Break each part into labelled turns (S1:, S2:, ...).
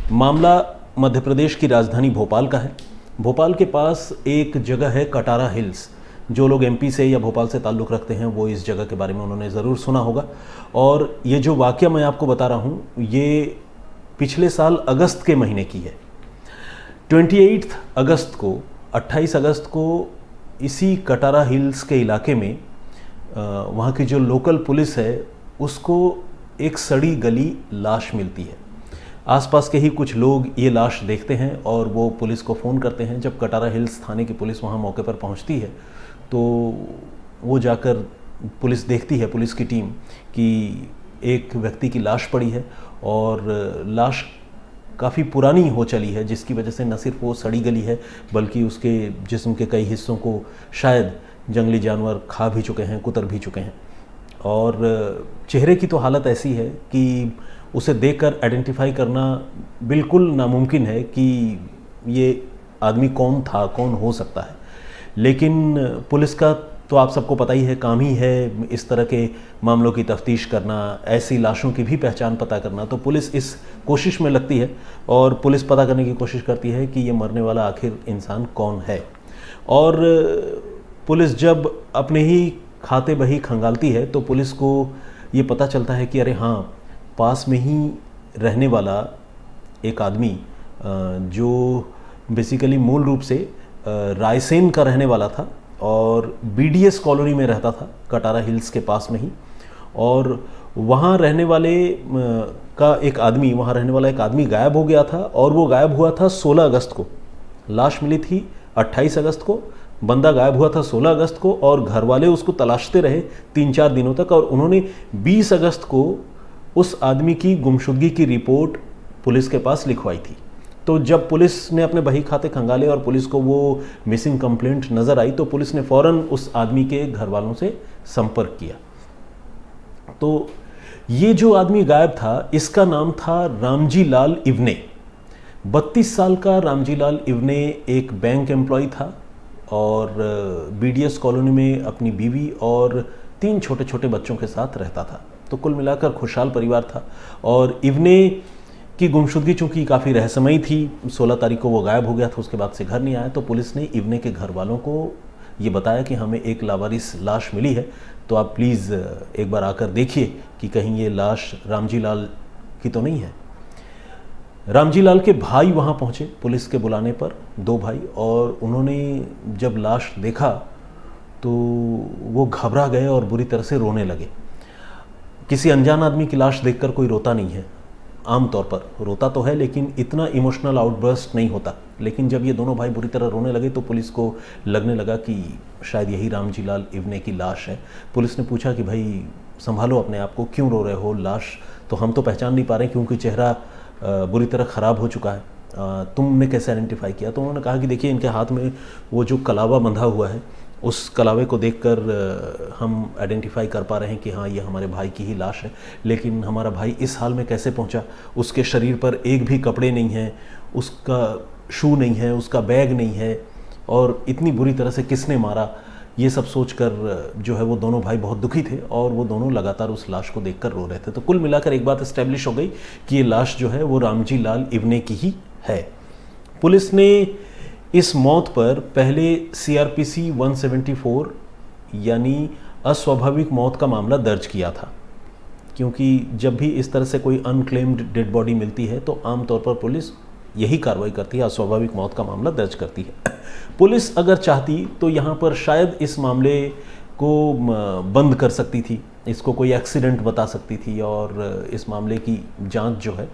S1: मामला मध्य प्रदेश की राजधानी भोपाल का है। भोपाल के पास एक जगह है कटारा हिल्स। जो लोग एमपी से या भोपाल से ताल्लुक़ रखते हैं वो इस जगह के बारे में उन्होंने ज़रूर सुना होगा। और ये जो वाक़या मैं आपको बता रहा हूँ ये पिछले साल अगस्त के महीने की है। 28 अगस्त को इसी कटारा हिल्स के इलाके में वहाँ की जो लोकल पुलिस है उसको एक सड़ी गली लाश मिलती है। आसपास के ही कुछ लोग ये लाश देखते हैं और वो पुलिस को फ़ोन करते हैं। जब कटारा हिल्स थाने की पुलिस वहाँ मौके पर पहुँचती है तो वो जाकर पुलिस देखती है, पुलिस की टीम, कि एक व्यक्ति की लाश पड़ी है और लाश काफ़ी पुरानी हो चली है, जिसकी वजह से न सिर्फ वो सड़ी गली है बल्कि उसके जिस्म के कई हिस्सों को शायद जंगली जानवर खा भी चुके हैं, कुतर भी चुके हैं। और चेहरे की तो हालत ऐसी है कि उसे देखकर आइडेंटिफाई करना बिल्कुल नामुमकिन है कि ये आदमी कौन था, कौन हो सकता है। लेकिन पुलिस का तो आप सबको पता ही है, काम ही है इस तरह के मामलों की तफ्तीश करना, ऐसी लाशों की भी पहचान पता करना। तो पुलिस इस कोशिश में लगती है और पुलिस पता करने की कोशिश करती है कि ये मरने वाला आखिर इंसान कौन है। और पुलिस जब अपने ही खाते बही खंगालती है तो पुलिस को ये पता चलता है कि अरे हाँ, पास में ही रहने वाला एक आदमी जो बेसिकली मूल रूप से रायसेन का रहने वाला था और बीडीएस कॉलोनी में रहता था, कटारा हिल्स के पास में ही। और वहाँ रहने वाले वहाँ रहने वाला एक आदमी गायब हो गया था और वो गायब हुआ था 16 अगस्त को। लाश मिली थी 28 अगस्त को, बंदा गायब हुआ था 16 अगस्त को और घर वाले उसको तलाशते रहे 3-4 दिनों तक। और उन्होंने 20 अगस्त को उस आदमी की गुमशुदगी की रिपोर्ट पुलिस के पास लिखवाई थी। तो जब पुलिस ने अपने बही खाते खंगाले और पुलिस को वो मिसिंग कंप्लेंट नज़र आई तो पुलिस ने फ़ौरन उस आदमी के घर वालों से संपर्क किया। तो ये जो आदमी गायब था इसका नाम था रामजी लाल इवने। 32 साल का रामजी लाल इवने एक बैंक एम्प्लॉय था और बीडीएस कॉलोनी में अपनी बीवी और 3 छोटे छोटे बच्चों के साथ रहता था। तो कुल मिलाकर खुशहाल परिवार था। और इवने की गुमशुदगी चूँकि काफ़ी रहस्यमयी थी, 16 तारीख को वो गायब हो गया था, उसके बाद से घर नहीं आया। तो पुलिस ने इवने के घर वालों को ये बताया कि हमें एक लावारिस लाश मिली है, तो आप प्लीज़ एक बार आकर देखिए कि कहीं ये लाश रामजी लाल की तो नहीं है। रामजी लाल के भाई वहाँ पहुँचे पुलिस के बुलाने पर, 2 भाई, और उन्होंने जब लाश देखा तो वो घबरा गए और बुरी तरह से रोने लगे। किसी अनजान आदमी की लाश देखकर कोई रोता नहीं है, आम तौर पर रोता तो है लेकिन इतना इमोशनल आउटबर्स्ट नहीं होता। लेकिन जब ये दोनों भाई बुरी तरह रोने लगे तो पुलिस को लगने लगा कि शायद यही रामजी लाल इवने की लाश है। पुलिस ने पूछा कि भाई संभालो अपने आप को, क्यों रो रहे हो, लाश तो हम तो पहचान नहीं पा रहे क्योंकि चेहरा बुरी तरह ख़राब हो चुका है, तुमने कैसे आइडेंटिफाई किया। तो उन्होंने कहा कि देखिए इनके हाथ में वो जो कलावा बंधा हुआ है उस कलावे को देखकर हम आइडेंटिफाई कर पा रहे हैं कि हाँ ये हमारे भाई की ही लाश है। लेकिन हमारा भाई इस हाल में कैसे पहुंचा, उसके शरीर पर एक भी कपड़े नहीं हैं, उसका शू नहीं है, उसका बैग नहीं है, और इतनी बुरी तरह से किसने मारा, ये सब सोचकर जो है वो दोनों भाई बहुत दुखी थे और वो दोनों लगातार उस लाश को देखकर रो रहे थे। तो कुल मिलाकर एक बात इस्टेब्लिश हो गई कि ये लाश जो है वो रामजी लाल इवने की ही है। पुलिस ने इस मौत पर पहले CRPC 174 यानी अस्वाभाविक मौत का मामला दर्ज किया था, क्योंकि जब भी इस तरह से कोई अनक्लेम्ड डेड बॉडी मिलती है तो आमतौर पर पुलिस यही कार्रवाई करती है, अस्वाभाविक मौत का मामला दर्ज करती है। पुलिस अगर चाहती तो यहाँ पर शायद इस मामले को बंद कर सकती थी, इसको कोई एक्सीडेंट बता सकती थी और इस मामले की जांच जो है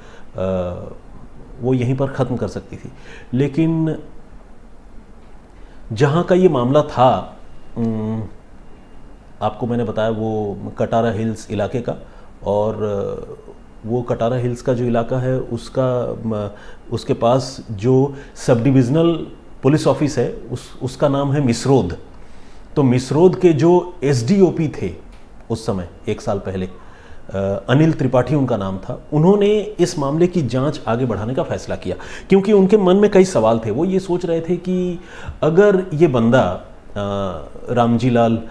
S1: वो यहीं पर ख़त्म कर सकती थी। लेकिन जहाँ का ये मामला था, आपको मैंने बताया वो कटारा हिल्स इलाके का, और वो कटारा हिल्स का जो इलाका है उसके पास जो सब डिविज़नल पुलिस ऑफिस है उसका नाम है मिसरोद। तो मिसरोद के जो SDOP थे उस समय 1 साल पहले, अनिल त्रिपाठी उनका नाम था, उन्होंने इस मामले की जांच आगे बढ़ाने का फैसला किया क्योंकि उनके मन में कई सवाल थे। वो ये सोच रहे थे कि अगर ये बंदा रामजी लाल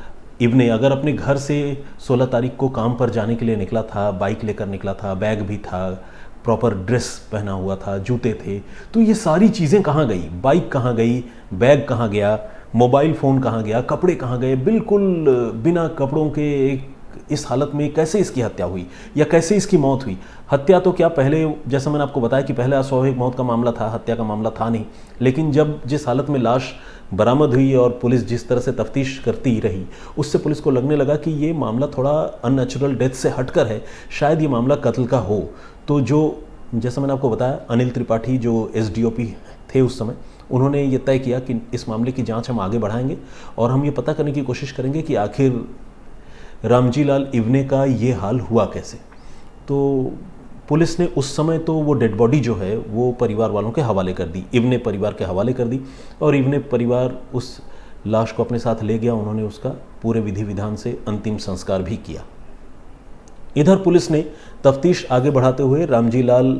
S1: इवने अगर अपने घर से 16 तारीख को काम पर जाने के लिए निकला था, बाइक लेकर निकला था, बैग भी था, प्रॉपर ड्रेस पहना हुआ था, जूते थे। तो ये सारी चीज़ें कहाँ गई, बाइक कहाँ गई, बैग कहाँ गया, मोबाइल फ़ोन कहाँ गया, कपड़े कहाँ गए, बिल्कुल बिना कपड़ों के एक इस हालत में कैसे इसकी हत्या हुई या कैसे इसकी मौत हुई। हत्या तो क्या, पहले जैसा मैंने आपको बताया कि पहले अस्वाभाविक मौत का मामला था, हत्या का मामला था नहीं। लेकिन जब जिस हालत में लाश बरामद हुई और पुलिस जिस तरह से तफ्तीश करती रही, उससे पुलिस को लगने लगा कि ये मामला थोड़ा अननेचुरल डेथ से हटकर है, शायद ये मामला कत्ल का हो। तो जो जैसा मैंने आपको बताया, अनिल त्रिपाठी जो एसडीओपी थे उस समय, उन्होंने ये तय किया कि इस मामले की जांच हम आगे बढ़ाएंगे और हम ये पता करने की कोशिश करेंगे कि आखिर रामजी लाल इवने का ये हाल हुआ कैसे। तो पुलिस ने उस समय तो वो डेड बॉडी जो है वो परिवार वालों के हवाले कर दी, इवने परिवार के हवाले कर दी, और इवने परिवार उस लाश को अपने साथ ले गया। उन्होंने उसका पूरे विधि विधान से अंतिम संस्कार भी किया। इधर पुलिस ने तफ्तीश आगे बढ़ाते हुए रामजी लाल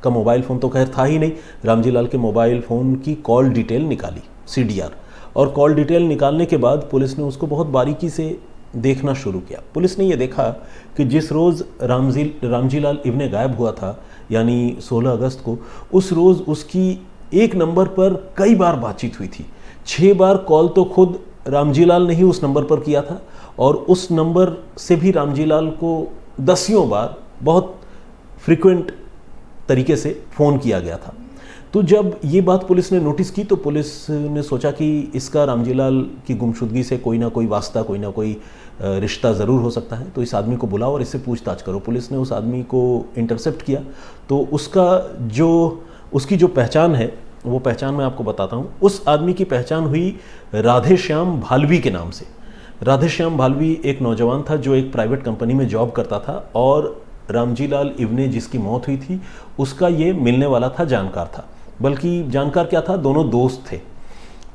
S1: का मोबाइल फ़ोन तो खैर था ही नहीं, रामजी लाल के मोबाइल फ़ोन की कॉल डिटेल निकाली, CDR, और कॉल डिटेल निकालने के बाद पुलिस ने उसको बहुत बारीकी से देखना शुरू किया। पुलिस ने ये देखा कि जिस रोज़ रामजी लाल इवने गायब हुआ था, यानी 16 अगस्त को, उस रोज़ उसकी एक नंबर पर कई बार बातचीत हुई थी। 6 बार कॉल तो खुद रामजी लाल ने ही उस नंबर पर किया था, और उस नंबर से भी रामजी लाल को दसियों बार बहुत फ्रिक्वेंट तरीके से फ़ोन किया गया था। तो जब ये बात पुलिस ने नोटिस की तो पुलिस ने सोचा कि इसका रामजी लाल की गुमशुदगी से कोई ना कोई वास्ता, कोई ना कोई रिश्ता ज़रूर हो सकता है, तो इस आदमी को बुलाओ और इससे पूछताछ करो। पुलिस ने उस आदमी को इंटरसेप्ट किया। तो उसकी जो पहचान है वो पहचान मैं आपको बताता हूँ। उस आदमी की पहचान हुई राधेश्याम भालवी के नाम से। राधेश्याम भालवी एक नौजवान था जो एक प्राइवेट कंपनी में जॉब करता था, और रामजी लाल इवने जिसकी मौत हुई थी उसका ये मिलने वाला था, जानकार था। बल्कि जानकार क्या था, दोनों दोस्त थे।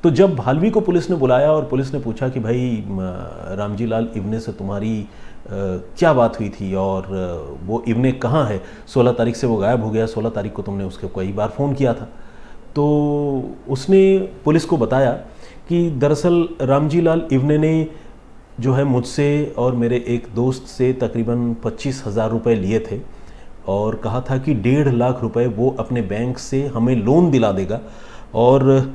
S1: तो जब भालवी को पुलिस ने बुलाया और पुलिस ने पूछा कि भाई रामजी लाल इवने से तुम्हारी क्या बात हुई थी और वो इवने कहाँ है, 16 तारीख से वो गायब हो गया, 16 तारीख को तुमने उसके कई बार फ़ोन किया था। तो उसने पुलिस को बताया कि दरअसल रामजी लाल इवने ने जो है मुझसे और मेरे एक दोस्त से तकरीबन 25,000 रुपये लिए थे, और कहा था कि 1.5 लाख रुपए वो अपने बैंक से हमें लोन दिला देगा। और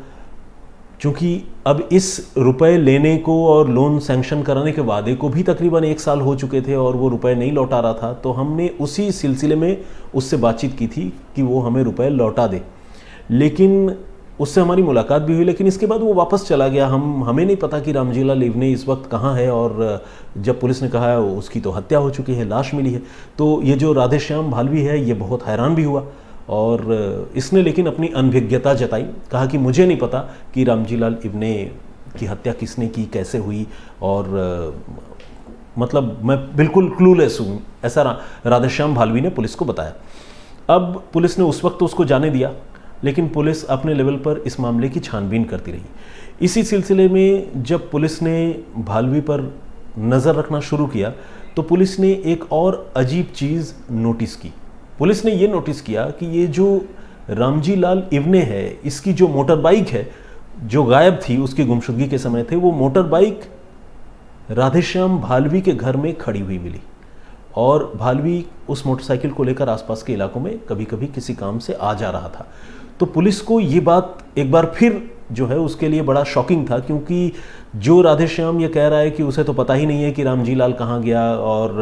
S1: चूँकि अब इस रुपए लेने को और लोन सैंक्शन कराने के वादे को भी तकरीबन 1 साल हो चुके थे और वो रुपए नहीं लौटा रहा था, तो हमने उसी सिलसिले में उससे बातचीत की थी कि वो हमें रुपए लौटा दे। लेकिन उससे हमारी मुलाकात भी हुई, लेकिन इसके बाद वो वापस चला गया। हमें नहीं पता कि रामजी लाल इवने इस वक्त कहाँ है, और जब पुलिस ने कहा उसकी तो हत्या हो चुकी है, लाश मिली है। तो ये जो राधेश्याम भालवी है ये बहुत हैरान भी हुआ, और इसने लेकिन अपनी अनभिज्ञता जताई, कहा कि मुझे नहीं पता कि रामजी लाल इवने की हत्या किसने की, कैसे हुई, और मतलब मैं बिल्कुल क्लूलेस हूँ, ऐसा राधेश्याम भालवी ने पुलिस को बताया। अब पुलिस ने उस वक्त तो उसको जाने दिया, लेकिन पुलिस अपने लेवल पर इस मामले की छानबीन करती रही। इसी सिलसिले में जब पुलिस ने भालवी पर नज़र रखना शुरू किया तो पुलिस ने एक और अजीब चीज़ नोटिस की। पुलिस ने ये नोटिस किया कि ये जो रामजी लाल इवने है, इसकी जो मोटर बाइक है जो गायब थी उसकी गुमशुदगी के समय थे, वो मोटर बाइक राधेश्याम भालवी के घर में खड़ी हुई मिली, और भालवी उस मोटरसाइकिल को लेकर आसपास के इलाकों में कभी कभी किसी काम से आ जा रहा था। तो पुलिस को ये बात एक बार फिर जो है उसके लिए बड़ा शॉकिंग था, क्योंकि जो राधेश्याम ये कह रहा है कि उसे तो पता ही नहीं है कि रामजी लाल कहाँ गया और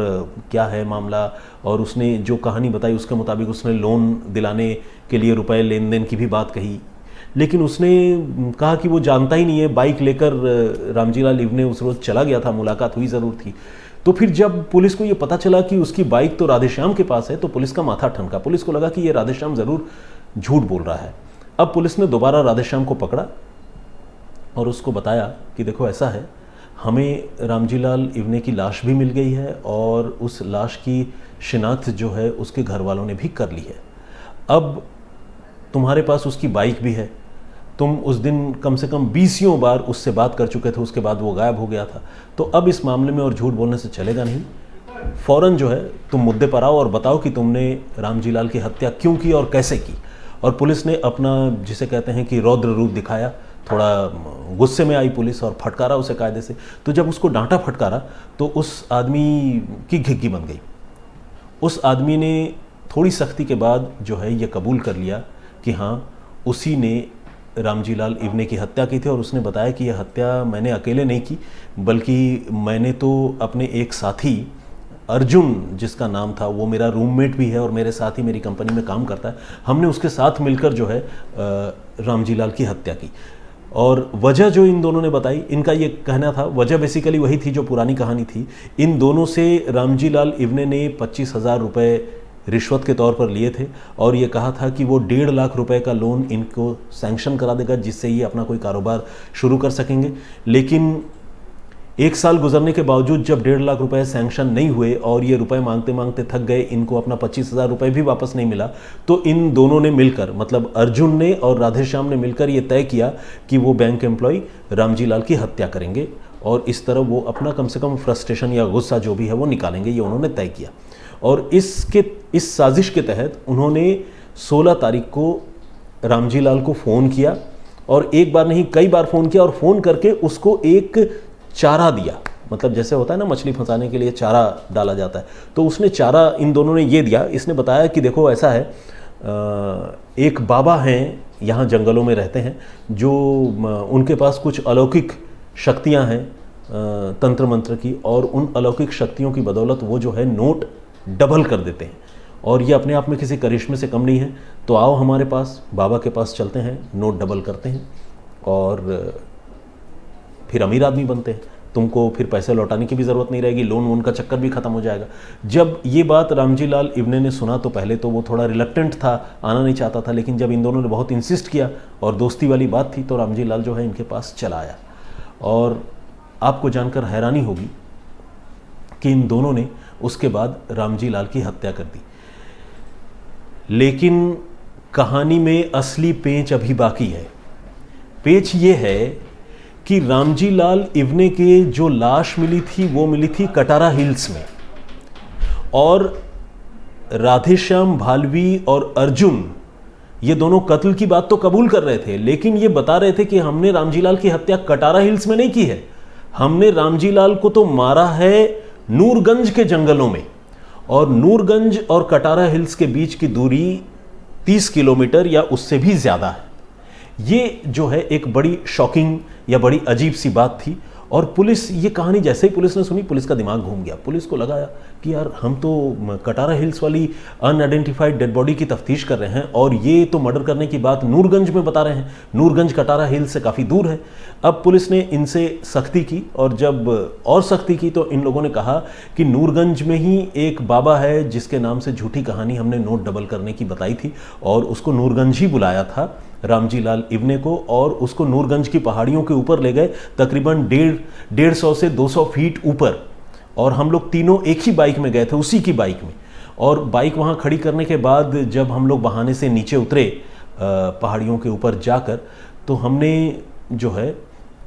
S1: क्या है मामला, और उसने जो कहानी बताई उसके मुताबिक उसने लोन दिलाने के लिए रुपए लेन देन की भी बात कही, लेकिन उसने कहा कि वो जानता ही नहीं है। बाइक लेकर रामजी लाल इवने उस रोज़ चला गया था, मुलाकात हुई ज़रूर थी। तो फिर जब पुलिस को ये पता चला कि उसकी बाइक तो राधेश्याम के पास है, तो पुलिस का माथा ठनका। पुलिस को लगा कि ये राधेश्याम ज़रूर झूठ बोल रहा है। अब पुलिस ने दोबारा राधेश्याम को पकड़ा और उसको बताया कि देखो ऐसा है, हमें रामजी लाल इवने की लाश भी मिल गई है और उस लाश की शिनाख्त जो है उसके घर वालों ने भी कर ली है। अब तुम्हारे पास उसकी बाइक भी है, तुम उस दिन कम से कम 20 बार उससे बात कर चुके थे, उसके बाद वो गायब हो गया था। तो अब इस मामले में और झूठ बोलने से चलेगा नहीं, फ़ौरन जो है तुम मुद्दे पर आओ और बताओ कि तुमने रामजी लाल की हत्या क्यों की और कैसे की। और पुलिस ने अपना जिसे कहते हैं कि रौद्र रूप दिखाया। थोड़ा गुस्से में आई पुलिस और फटकारा उसे कायदे से। तो जब उसको डांटा फटकारा तो उस आदमी की घिग्गी बन गई। उस आदमी ने थोड़ी सख्ती के बाद जो है ये कबूल कर लिया कि हाँ उसी ने रामजी लाल इवने की हत्या की थी। और उसने बताया कि यह हत्या मैंने अकेले नहीं की, बल्कि मैंने तो अपने एक साथी अर्जुन जिसका नाम था, वो मेरा रूममेट भी है और मेरे साथ ही मेरी कंपनी में काम करता है, हमने उसके साथ मिलकर जो है रामजी लाल की हत्या की। और वजह जो इन दोनों ने बताई, इनका ये कहना था, वजह बेसिकली वही थी जो पुरानी कहानी थी। इन दोनों से रामजी लाल इवने ने 25,000 रुपये रिश्वत के तौर पर लिए थे और ये कहा था कि वो 1.5 लाख रुपए का लोन इनको सैंक्शन करा देगा जिससे ये अपना कोई कारोबार शुरू कर सकेंगे। लेकिन 1 साल गुजरने के बावजूद जब 1.5 लाख रुपए सैंक्शन नहीं हुए और ये रुपए मांगते मांगते थक गए, इनको अपना 25,000 रुपये भी वापस नहीं मिला, तो इन दोनों ने मिलकर, मतलब अर्जुन ने और राधेश्याम ने मिलकर ये तय किया कि वो बैंक एम्प्लॉय रामजी लाल की हत्या करेंगे और इस तरह वो अपना कम से कम फ्रस्ट्रेशन या गुस्सा जो भी है वो निकालेंगे, ये उन्होंने तय किया। और इस साजिश के तहत उन्होंने 16 तारीख को रामजी लाल को फ़ोन किया और एक बार नहीं कई बार फ़ोन किया और फ़ोन करके उसको एक चारा दिया। मतलब जैसे होता है ना मछली फंसाने के लिए चारा डाला जाता है, तो उसने चारा इन दोनों ने ये दिया। इसने बताया कि देखो ऐसा है, एक बाबा हैं यहाँ जंगलों में रहते हैं जो उनके पास कुछ अलौकिक शक्तियाँ हैं तंत्र मंत्र की, और उन अलौकिक शक्तियों की बदौलत वो जो है नोट डबल कर देते हैं और ये अपने आप में किसी करिश्मे से कम नहीं है। तो आओ हमारे पास, बाबा के पास चलते हैं, नोट डबल करते हैं और फिर अमीर आदमी बनते हैं, तुमको फिर पैसे लौटाने की भी ज़रूरत नहीं रहेगी, लोन वोन का चक्कर भी ख़त्म हो जाएगा। जब ये बात रामजी लाल इवने ने सुना तो पहले तो वो थोड़ा रिलक्टेंट था, आना नहीं चाहता था, लेकिन जब इन दोनों ने बहुत इंसिस्ट किया और दोस्ती वाली बात थी तो रामजी लाल जो है इनके पास चला आया। और आपको जानकर हैरानी होगी कि इन दोनों ने उसके बाद रामजी लाल की हत्या कर दी। लेकिन कहानी में असली पेंच अभी बाकी है। पेंच ये है कि रामजी लाल इवने के जो लाश मिली थी वो मिली थी कटारा हिल्स में, और राधेश्याम भालवी और अर्जुन ये दोनों कत्ल की बात तो कबूल कर रहे थे, लेकिन ये बता रहे थे कि हमने रामजी लाल की हत्या कटारा हिल्स में नहीं की है, हमने रामजी लाल को तो मारा है नूरगंज के जंगलों में। और नूरगंज और कटारा हिल्स के बीच की दूरी 30 किलोमीटर या उससे भी ज़्यादा है। ये जो है एक बड़ी शॉकिंग या बड़ी अजीब सी बात थी। और पुलिस, ये कहानी जैसे ही पुलिस ने सुनी, पुलिस का दिमाग घूम गया। पुलिस को लगा कि यार हम तो कटारा हिल्स वाली अनआइडेंटिफाइड डेड बॉडी की तफ्तीश कर रहे हैं और ये तो मर्डर करने की बात नूरगंज में बता रहे हैं। नूरगंज कटारा हिल्स से काफ़ी दूर है। अब पुलिस ने इनसे सख्ती की और जब और सख्ती की तो इन लोगों ने कहा कि नूरगंज में ही एक बाबा है जिसके नाम से झूठी कहानी हमने नोट डबल करने की बताई थी और उसको नूरगंज ही बुलाया था रामजी लाल इवने को, और उसको नूरगंज की पहाड़ियों के ऊपर ले गए तकरीबन 150 से 200 फीट ऊपर। और हम लोग तीनों एक ही बाइक में गए थे, उसी की बाइक में। और बाइक वहाँ खड़ी करने के बाद जब हम लोग बहाने से नीचे उतरे पहाड़ियों के ऊपर जाकर, तो हमने जो है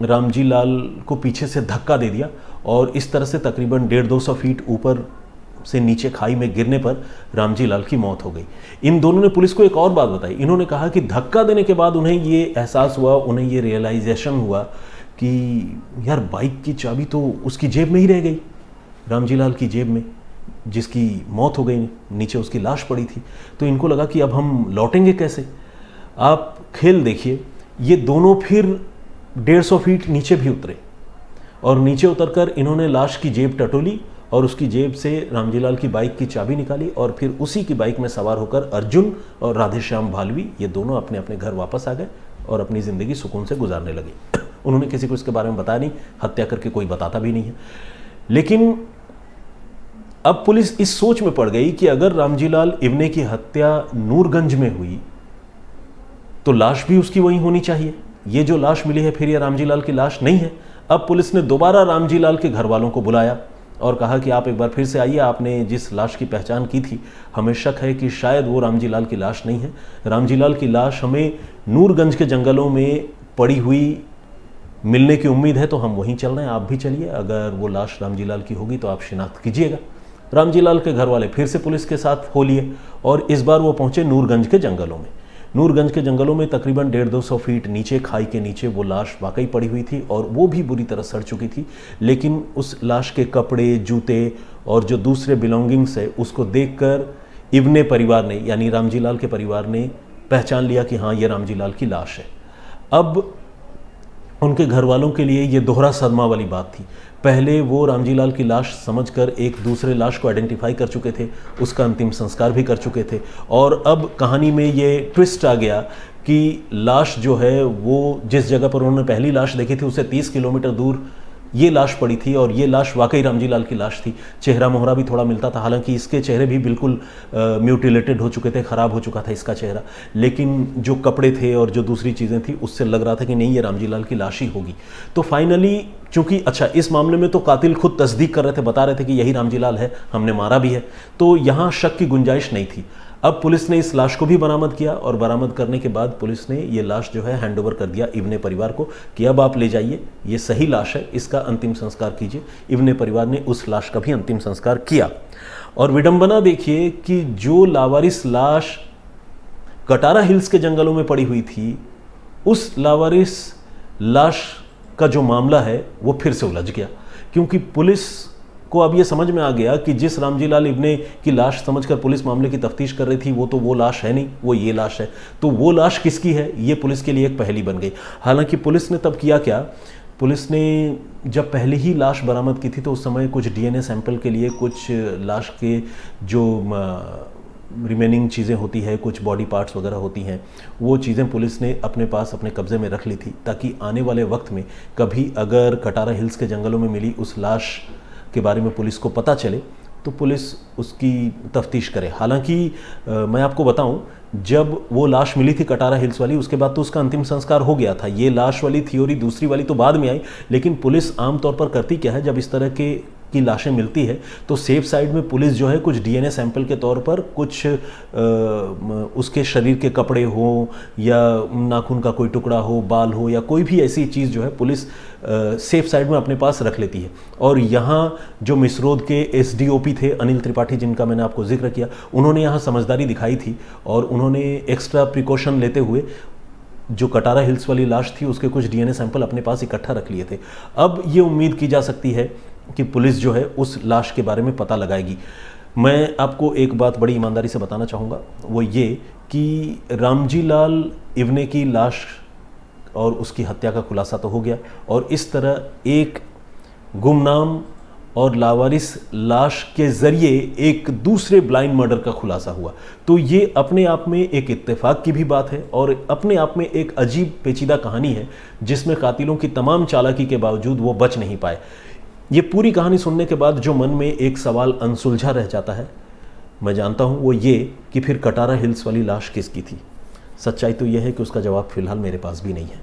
S1: रामजी लाल को पीछे से धक्का दे दिया और इस तरह से तकरीबन 150-200 फीट ऊपर से नीचे खाई में गिरने पर रामजी लाल की मौत हो गई। इन दोनों ने पुलिस को एक और बात बताई। इन्होंने कहा कि धक्का देने के बाद उन्हें ये एहसास हुआ, उन्हें ये रियलाइजेशन हुआ कि यार बाइक की चाबी तो उसकी जेब में ही रह गई, रामजी लाल की जेब में, जिसकी मौत हो गई, नीचे उसकी लाश पड़ी थी। तो इनको लगा कि अब हम लौटेंगे कैसे। आप खेल देखिए, ये दोनों फिर 150 फीट नीचे भी उतरे और नीचे उतरकर इन्होंने लाश की जेब टटोली और उसकी जेब से रामजी लाल की बाइक की चाबी निकाली और फिर उसी की बाइक में सवार होकर अर्जुन और राधेश्याम भालवी ये दोनों अपने अपने घर वापस आ गए और अपनी ज़िंदगी सुकून से गुजारने लगे। उन्होंने किसी को इसके बारे में बताया नहीं, हत्या करके कोई बताता भी नहीं है। लेकिन अब पुलिस इस सोच में पड़ गई कि अगर रामजी लाल इवने की हत्या नूरगंज में हुई तो लाश भी उसकी वहीं होनी चाहिए। ये जो लाश मिली है फिर ये रामजी लाल की लाश नहीं है। अब पुलिस ने दोबारा रामजी लाल के घर वालों को बुलाया और कहा कि आप एक बार फिर से आइए, आपने जिस लाश की पहचान की थी हमें शक है कि शायद वो रामजी लाल की लाश नहीं है। रामजी लाल की लाश हमें नूरगंज के जंगलों में पड़ी हुई मिलने की उम्मीद है, तो हम वहीं चल रहे हैं, आप भी चलिए। अगर वो लाश रामजी लाल की होगी तो आप शिनाख्त कीजिएगा। रामजी लाल के घर वाले फिर से पुलिस के साथ हो लिए और इस बार वो पहुंचे नूरगंज के जंगलों में। नूरगंज के जंगलों में तकरीबन 150-200 फीट नीचे खाई के नीचे वो लाश वाकई पड़ी हुई थी और वो भी बुरी तरह सड़ चुकी थी। लेकिन उस लाश के कपड़े, जूते और जो दूसरे बिलोंगिंग्स है उसको देखकर इब्ने परिवार ने यानी रामजी लाल के परिवार ने पहचान लिया कि हाँ, ये रामजी लाल की लाश है। अब उनके घर वालों के लिए ये दोहरा सदमा वाली बात थी। पहले वो रामजी लाल की लाश समझकर एक दूसरे लाश को आइडेंटिफाई कर चुके थे, उसका अंतिम संस्कार भी कर चुके थे, और अब कहानी में ये ट्विस्ट आ गया कि लाश जो है वो जिस जगह पर उन्होंने पहली लाश देखी थी उससे 30 किलोमीटर दूर ये लाश पड़ी थी, और ये लाश वाकई रामजी लाल की लाश थी। चेहरा मोहरा भी थोड़ा मिलता था, हालांकि इसके चेहरे भी बिल्कुल म्यूटिलेटेड हो चुके थे, ख़राब हो चुका था इसका चेहरा, लेकिन जो कपड़े थे और जो दूसरी चीज़ें थी उससे लग रहा था कि नहीं, ये रामजी लाल की लाश ही होगी। तो फाइनली चूंकि अच्छा, इस मामले में तो कातिल खुद तस्दीक कर रहे थे, बता रहे थे कि यही रामजी लाल है, हमने मारा भी है, तो यहाँ शक की गुंजाइश नहीं थी। अब पुलिस ने इस लाश को भी बरामद किया, और बरामद करने के बाद पुलिस ने ये लाश जो है हैंडओवर कर दिया इब्ने परिवार को कि अब आप ले जाइए, ये सही लाश है, इसका अंतिम संस्कार कीजिए। इब्ने परिवार ने उस लाश का भी अंतिम संस्कार किया। और विडंबना देखिए कि जो लावारिस लाश कटारा हिल्स के जंगलों में पड़ी हुई थी, उस लावारिस लाश का जो मामला है वो फिर से उलझ गया, क्योंकि पुलिस को अब ये समझ में आ गया कि जिस रामजी लाल इब्ने की लाश समझकर पुलिस मामले की तफ्तीश कर रही थी, वो तो वो लाश है नहीं, वो ये लाश है। तो वो लाश किसकी है, ये पुलिस के लिए एक पहेली बन गई। हालांकि पुलिस ने तब किया क्या, पुलिस ने जब पहले ही लाश बरामद की थी तो उस समय कुछ डीएनए सैंपल के लिए कुछ लाश के जो रिमेनिंग चीज़ें होती है, कुछ बॉडी पार्ट्स वगैरह होती हैं, वो चीज़ें पुलिस ने अपने पास अपने कब्ज़े में रख ली थी, ताकि आने वाले वक्त में कभी अगर कटारा हिल्स के जंगलों में मिली उस लाश के बारे में पुलिस को पता चले तो पुलिस उसकी तफ्तीश करे। हालांकि मैं आपको बताऊं, जब वो लाश मिली थी कटारा हिल्स वाली, उसके बाद तो उसका अंतिम संस्कार हो गया था। ये लाश वाली थ्योरी दूसरी वाली तो बाद में आई, लेकिन पुलिस आमतौर पर करती क्या है, जब इस तरह की लाशें मिलती है तो सेफ साइड में पुलिस जो है कुछ डीएनए सैंपल के तौर पर कुछ उसके शरीर के कपड़े हो या नाखून का कोई टुकड़ा हो, बाल हो, या कोई भी ऐसी चीज़ जो है पुलिस सेफ साइड में अपने पास रख लेती है। और यहाँ जो मिसरोद के एसडीओपी थे अनिल त्रिपाठी, जिनका मैंने आपको जिक्र किया, उन्होंने यहाँ समझदारी दिखाई थी और उन्होंने एक्स्ट्रा प्रिकॉशन लेते हुए जो कटारा हिल्स वाली लाश थी उसके कुछ डीएनए सैंपल अपने पास इकट्ठा रख लिए थे। अब ये उम्मीद की जा सकती है कि पुलिस जो है उस लाश के बारे में पता लगाएगी। मैं आपको एक बात बड़ी ईमानदारी से बताना चाहूँगा, वो ये कि रामजी लाल इब्ने की लाश और उसकी हत्या का खुलासा तो हो गया, और इस तरह एक गुमनाम और लावारिस लाश के ज़रिए एक दूसरे ब्लाइंड मर्डर का खुलासा हुआ। तो ये अपने आप में एक इत्तेफाक की भी बात है और अपने आप में एक अजीब पेचीदा कहानी है, जिसमें कातिलों की तमाम चालाकी के बावजूद वो बच नहीं पाए। ये पूरी कहानी सुनने के बाद जो मन में एक सवाल अनसुलझा रह जाता है, मैं जानता हूँ, वो ये कि फिर कटारा हिल्स वाली लाश किसकी थी। सच्चाई तो यह है कि उसका जवाब फिलहाल मेरे पास भी नहीं है।